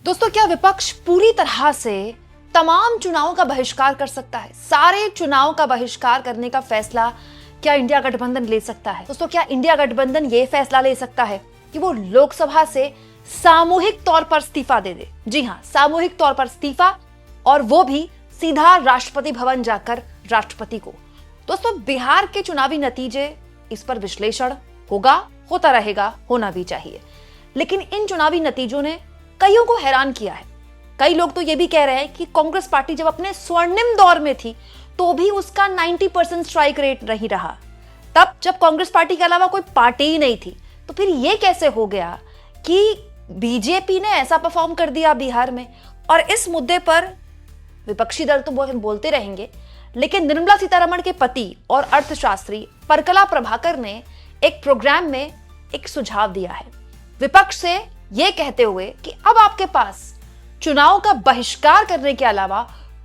दोस्तों, क्या विपक्ष पूरी तरह से तमाम चुनावों का बहिष्कार कर सकता है? सारे चुनाव का बहिष्कार करने का फैसला क्या इंडिया गठबंधन ले सकता है? दोस्तों, क्या इंडिया गठबंधन ये फैसला ले सकता है कि वो लोकसभा से सामूहिक तौर पर इस्तीफा दे दे? जी हां, सामूहिक तौर पर इस्तीफा, और वो भी सीधा राष्ट्रपति भवन जाकर राष्ट्रपति को। दोस्तों, बिहार के चुनावी नतीजे, इस पर विश्लेषण होगा, होता रहेगा, होना भी चाहिए, लेकिन इन चुनावी नतीजों ने कईयों को हैरान किया है। कई लोग तो ये भी कह रहे हैं कि कांग्रेस पार्टी जब अपने स्वर्णिम दौर में थी तो भी उसका 90% स्ट्राइक रेट नहीं रहा। तब जब कांग्रेस पार्टी के अलावा कोई पार्टी ही नहीं थी, तो फिर ये कैसे हो गया कि बीजेपी ने ऐसा परफॉर्म कर दिया बिहार में? और इस मुद्दे पर विपक्षी दल तो बोलते रहेंगे, लेकिन निर्मला सीतारमण के पति और अर्थशास्त्री परकला प्रभाकर ने एक प्रोग्राम में एक सुझाव दिया है, विपक्ष से यह कहते हुए कि अब आपके पास चुनाव का बहिष्कार करने के अलावा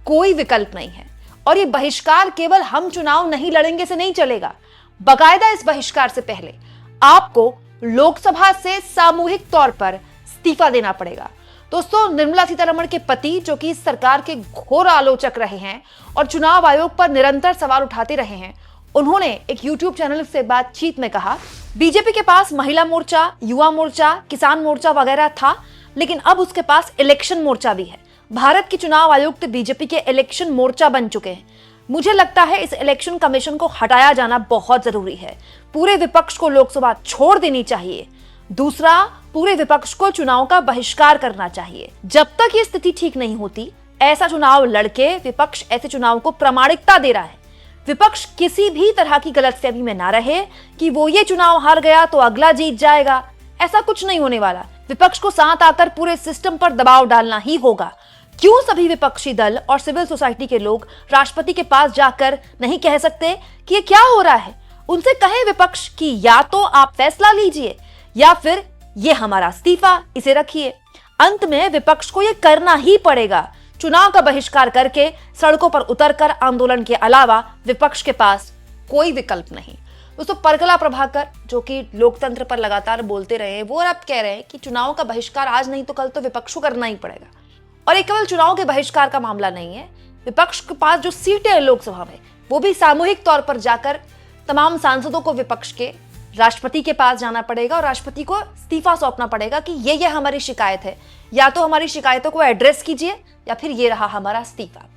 कोई विकल्प नहीं है, और ये बहिष्कार केवल हम चुनाव नहीं लड़ेंगे से नहीं चलेगा। बाकायदा इस बहिष्कार से पहले आपको लोकसभा से सामूहिक तौर पर इस्तीफा देना पड़ेगा। दोस्तों, निर्मला सीतारमण के पति, जो कि इस सरकार के घोर आलोचक रहे हैं और चुनाव आयोग पर निरंतर सवाल उठाते रहे हैं, उन्होंने एक यूट्यूब चैनल से बातचीत में कहा, बीजेपी के पास महिला मोर्चा, युवा मोर्चा, किसान मोर्चा वगैरह था, लेकिन अब उसके पास इलेक्शन मोर्चा भी है। भारत के चुनाव आयुक्त बीजेपी के इलेक्शन मोर्चा बन चुके हैं। मुझे लगता है इस इलेक्शन कमीशन को हटाया जाना बहुत जरूरी है। पूरे विपक्ष को लोकसभा छोड़ देनी चाहिए। दूसरा, पूरे विपक्ष को चुनाव का बहिष्कार करना चाहिए। जब तक ये स्थिति ठीक नहीं होती, ऐसा चुनाव लड़के विपक्ष ऐसे चुनाव को प्रामाणिकता दे रहा है। विपक्ष किसी भी तरह की गलतफहमी में ना रहे कि वो ये चुनाव हार गया तो अगला जीत जाएगा। ऐसा कुछ नहीं होने वाला। विपक्ष को साथ आकर पूरे सिस्टम पर दबाव डालना ही होगा। क्यों सभी विपक्षी दल और सिविल सोसाइटी के लोग राष्ट्रपति के पास जाकर नहीं कह सकते कि ये क्या हो रहा है? उनसे कहे विपक्ष कि या तो आप फैसला लीजिए या फिर ये हमारा इस्तीफा, इसे रखिए। अंत में विपक्ष को ये करना ही पड़ेगा। चुनाव का बहिष्कार करके सड़कों पर उतरकर आंदोलन के अलावा विपक्ष के पास कोई विकल्प नहीं। दोस्तों, परकला प्रभाकर, जो कि लोकतंत्र पर लगातार बोलते रहे, वो अब कह रहे हैं कि चुनाव का बहिष्कार आज नहीं तो कल तो विपक्ष को करना ही पड़ेगा। और ये केवल चुनाव के बहिष्कार का मामला नहीं है। विपक्ष के पास जो सीटें हैं लोकसभा में, वो भी सामूहिक तौर पर जाकर तमाम सांसदों को विपक्ष के राष्ट्रपति के पास जाना पड़ेगा और राष्ट्रपति को इस्तीफा सौंपना पड़ेगा कि ये हमारी शिकायत है, या तो हमारी शिकायतों को एड्रेस कीजिए या फिर ये रहा हमारा इस्तीफा।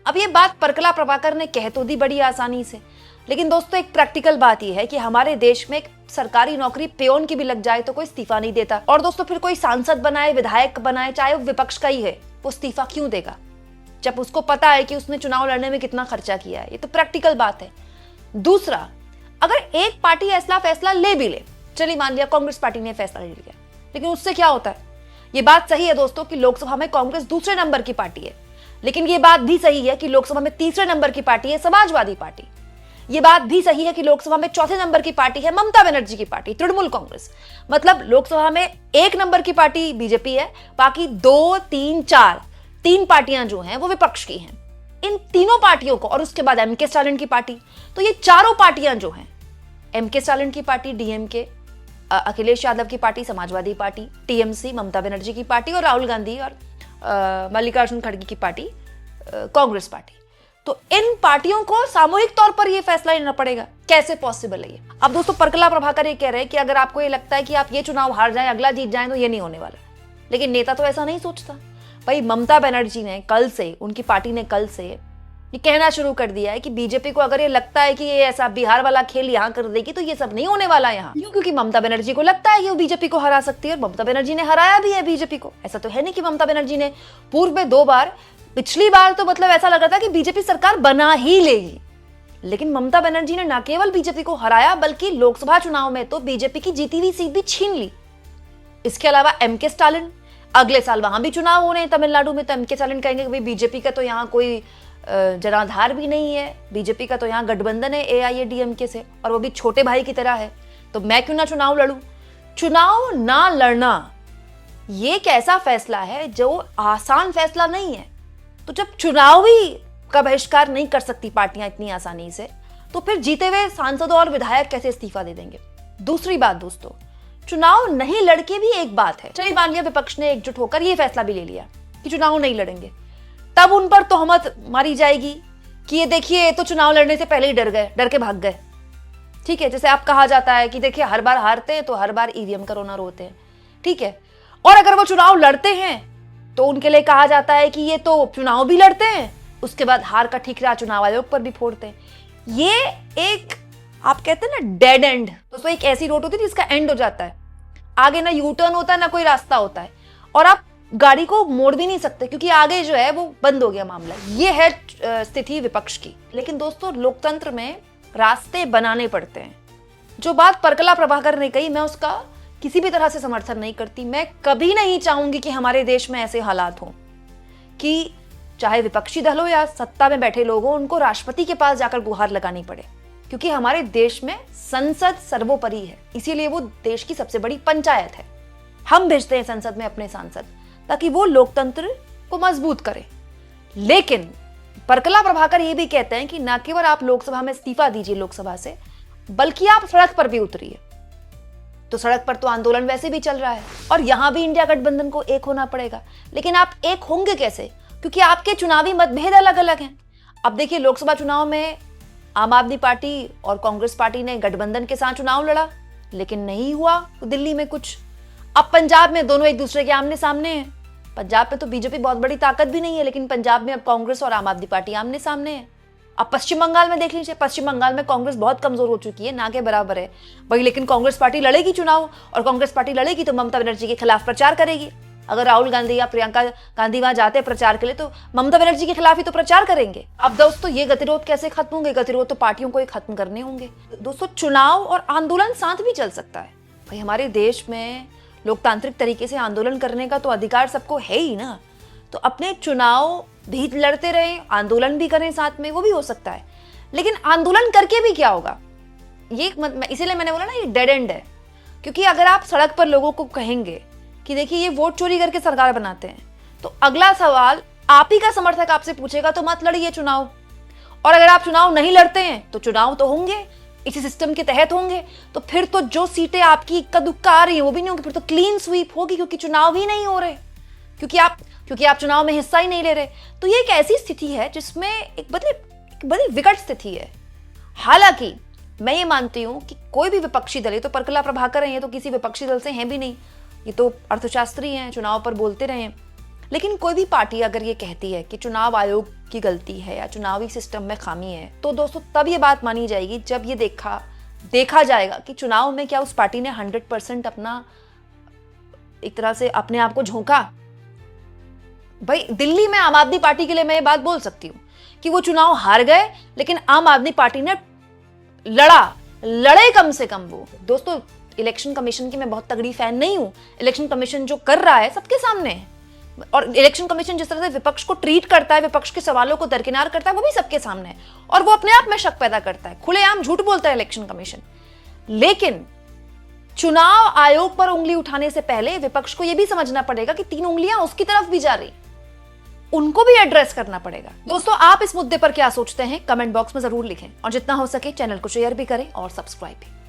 अब ये बात परकला प्रभाकर ने कह तो दी बड़ी आसानी से, लेकिन दोस्तों, एक प्रैक्टिकल बात यह है कि हमारे देश में एक सरकारी नौकरी पेयोन की भी लग जाए तो कोई इस्तीफा नहीं देता। और दोस्तों, फिर कोई सांसद बनाए, विधायक बनाए, चाहे वो विपक्ष का ही है, वो इस्तीफा क्यों देगा जब उसको पता है कि उसने चुनाव लड़ने में कितना खर्चा किया है? ये तो प्रैक्टिकल बात है। दूसरा, अगर एक पार्टी ऐसा फैसला ले भी ले, चलिए मान लिया कांग्रेस पार्टी ने फैसला ले लिया, लेकिन उससे क्या होता है? ये बात सही है दोस्तों कि लोकसभा में कांग्रेस दूसरे नंबर की पार्टी है, लेकिन ये बात भी सही है कि लोकसभा में तीसरे नंबर की पार्टी है समाजवादी पार्टी। ये बात भी सही है कि लोकसभा में चौथे नंबर की पार्टी है ममता बनर्जी की पार्टी, तृणमूल कांग्रेस। मतलब लोकसभा में एक नंबर की पार्टी बीजेपी है, बाकी 2, 3, 4 तीन पार्टियां जो हैं वो विपक्ष की हैं। इन तीनों पार्टियों को, और उसके बाद एमके स्टालिन की पार्टी, तो ये चारों पार्टियां जो हैं, एमके स्टालिन की पार्टी, डीएमके, अखिलेश यादव की party, Samajwadi party, TMC, Mamata Banerjee की पार्टी, और राहुल गांधी और मल्लिकार्जुन खड़गे की पार्टी, कांग्रेस पार्टी। तो इन पार्टियों को सामूहिक तौर पर यह फैसला लेना पड़ेगा। कैसे पॉसिबल है ये? अब दोस्तों, परकला प्रभाकर ये कह रहे हैं कि अगर आपको ये लगता है कि आप ये चुनाव हार जाएं, अगला जीत जाएं, तो ये नहीं होने वाला। लेकिन नेता तो ऐसा नहीं सोचता। भाई, ममता बनर्जी ने कल से, उनकी पार्टी ने कल से ये कहना शुरू कर दिया है कि बीजेपी को अगर ये लगता है कि ये ऐसा बिहार वाला खेल यहाँ कर देगी तो ये सब नहीं होने वाला यहाँ। क्योंकि ममता बनर्जी को लगता है कि वो बीजेपी को हरा सकती है, और ममता बनर्जी ने हराया भी है बीजेपी को। ऐसा तो है नहीं कि ममता बनर्जी ने पूर्व में 2 बार, पिछली बार तो मतलब ऐसा लग रहा था कि बीजेपी सरकार बना ही लेगी, लेकिन ममता बनर्जी ने न केवल बीजेपी को हराया बल्कि लोकसभा चुनाव में तो बीजेपी की जीती हुई सीट भी छीन ली। इसके अलावा एमके स्टालिन, अगले साल वहां भी चुनाव हो रहे हैं तमिलनाडु में, तो एमके स्टालिन कहेंगे कि बीजेपी का तो यहाँ कोई जनाधार भी नहीं है, बीजेपी का तो यहाँ गठबंधन है एआईएडीएमके से, और वो भी छोटे भाई की तरह है, तो मैं क्यों ना चुनाव लड़ूं? चुनाव ना लड़ना ये एक ऐसा फैसला है जो आसान फैसला नहीं है। तो जब चुनाव भी का बहिष्कार नहीं कर सकती पार्टियां इतनी आसानी से, तो फिर जीते हुए सांसदों और विधायक कैसे इस्तीफा दे देंगे? दूसरी बात दोस्तों, चुनाव नहीं लड़के भी एक बात है। चलिए मान लिया विपक्ष ने एकजुट होकर ये फैसला भी ले लिया कि चुनाव नहीं लड़ेंगे, तब उन पर तोहमत मारी जाएगी कि ये देखिए तो चुनाव लड़ने से पहले ही डर गए, डर के भाग गए। ठीक है, जैसे आप कहा जाता है कि देखिए हर बार हारते हैं तो हर बार ईवीएम का रोना रोते हैं। ठीक है, और अगर वो चुनाव लड़ते हैं तो उनके लिए कहा जाता है कि ये तो चुनाव भी लड़ते हैं, उसके बाद हार का ठीकरा चुनाव आयोग पर भी फोड़ते हैं। ये एक आप कहते हैं ना डेड एंड, दोस्तों एक ऐसी रोड होती है जिसका एंड हो जाता है, आगे ना यू टर्न होता है ना कोई रास्ता होता है, और आप गाड़ी को मोड़ भी नहीं सकते क्योंकि आगे जो है वो बंद हो गया मामला। ये है स्थिति विपक्ष की। लेकिन दोस्तों लोकतंत्र में रास्ते बनाने पड़ते हैं। जो बात परकला प्रभाकर ने कही, मैं उसका किसी भी तरह से समर्थन नहीं करती। मैं कभी नहीं चाहूंगी कि हमारे देश में ऐसे हालात हों कि चाहे विपक्षी दल हो या सत्ता में बैठे लोग हो, उनको राष्ट्रपति के पास जाकर गुहार लगानी पड़े, क्योंकि हमारे देश में संसद सर्वोपरि है, इसीलिए वो देश की सबसे बड़ी पंचायत है। हम भेजते हैं संसद में अपने सांसद ताकि वो लोकतंत्र को मजबूत करें। लेकिन परकला प्रभाकर ये भी कहते हैं कि ना केवल आप लोकसभा में इस्तीफा दीजिए लोकसभा से, बल्कि आप सड़क पर भी उतरिए। तो सड़क पर तो आंदोलन वैसे भी चल रहा है और यहां भी इंडिया गठबंधन को एक होना पड़ेगा। लेकिन आप एक होंगे कैसे, क्योंकि आपके चुनावी मतभेद अलग अलग हैं। अब देखिए लोकसभा चुनाव में आम आदमी पार्टी और कांग्रेस पार्टी ने गठबंधन के साथ चुनाव लड़ा, लेकिन नहीं हुआ दिल्ली में कुछ। अब पंजाब में दोनों एक दूसरे के आमने सामने हैं। पंजाब में तो बीजेपी बहुत बड़ी ताकत भी नहीं है, लेकिन पंजाब में अब कांग्रेस और आम आदमी पार्टी आमने सामने है। अब पश्चिम बंगाल में देख लीजिए, पश्चिम बंगाल में कांग्रेस बहुत कमजोर हो चुकी है, ना के बराबर है भाई, लेकिन कांग्रेस पार्टी लड़ेगी चुनाव, और कांग्रेस पार्टी लड़ेगी तो ममता बनर्जी के खिलाफ प्रचार करेगी। अगर राहुल गांधी या प्रियंका गांधी वहां जाते हैं प्रचार के लिए तो ममता बनर्जी के खिलाफ ही तो प्रचार करेंगे। अब दोस्तों ये गतिरोध कैसे खत्म होंगे? गतिरोध तो पार्टियों को ही खत्म करने होंगे। दोस्तों चुनाव और आंदोलन साथ भी चल सकता है भाई। हमारे देश में लोकतांत्रिक तरीके से आंदोलन करने का तो अधिकार सबको है ही ना, तो अपने चुनाव भी लड़ते रहे, आंदोलन भी करें साथ में, वो भी हो सकता है। लेकिन आंदोलन करके भी क्या होगा, ये इसीलिए मैंने बोला ना ये डेड एंड है। क्योंकि अगर आप सड़क पर लोगों को कहेंगे कि देखिए ये वोट चोरी करके सरकार बनाते हैं, तो अगला सवाल आप ही का समर्थक आपसे पूछेगा तो मत लड़िए चुनाव। और अगर आप चुनाव नहीं लड़ते हैं तो चुनाव तो होंगे, इसी सिस्टम के तहत होंगे, तो फिर तो जो सीटें आपकी इक्का दुक्का आ रही हैं वो भी नहीं होंगी, फिर तो क्लीन स्वीप होगी, क्योंकि चुनाव ही नहीं हो रहे, क्योंकि आप चुनाव में हिस्सा ही नहीं ले रहे। तो ये एक ऐसी स्थिति है जिसमें एक बड़ी विकट स्थिति है। हालांकि मैं ये मानती हूं कि कोई भी विपक्षी दल, ये तो परकला प्रभाकर हैं, ये तो किसी विपक्षी दल से हैं भी नहीं, ये तो अर्थशास्त्री हैं, चुनाव पर बोलते रहे हैं। लेकिन कोई भी पार्टी अगर ये कहती है कि चुनाव आयोग की गलती है या चुनावी सिस्टम में खामी है, तो दोस्तों तब ये बात मानी जाएगी जब ये देखा जाएगा कि चुनाव में क्या उस पार्टी ने 100% अपना एक तरह से अपने आप को झोंका। भाई दिल्ली में आम आदमी पार्टी के लिए मैं ये बात बोल सकती हूँ कि वो चुनाव हार गए, लेकिन आम आदमी पार्टी ने लड़े कम से कम। वो दोस्तों इलेक्शन कमीशन की मैं बहुत तगड़ी फैन नहीं हूं। इलेक्शन कमीशन जो कर रहा है सबके सामने है, और इलेक्शन कमीशन जिस तरह से विपक्ष को ट्रीट करता है, विपक्ष के सवालों को दरकिनार करता है, वो भी सबके सामने है, और वो अपने आप में शक पैदा करता है, खुलेआम झूठ बोलता है इलेक्शन कमीशन। लेकिन चुनाव आयोग पर उंगली उठाने से पहले विपक्ष को यह भी समझना पड़ेगा कि 3 उंगलियां उसकी तरफ भी जा रही, उनको भी एड्रेस करना पड़ेगा। दोस्तों आप इस मुद्दे पर क्या सोचते हैं कमेंट बॉक्स में जरूर लिखें, और जितना हो सके चैनल को शेयर भी करें और सब्सक्राइब भी।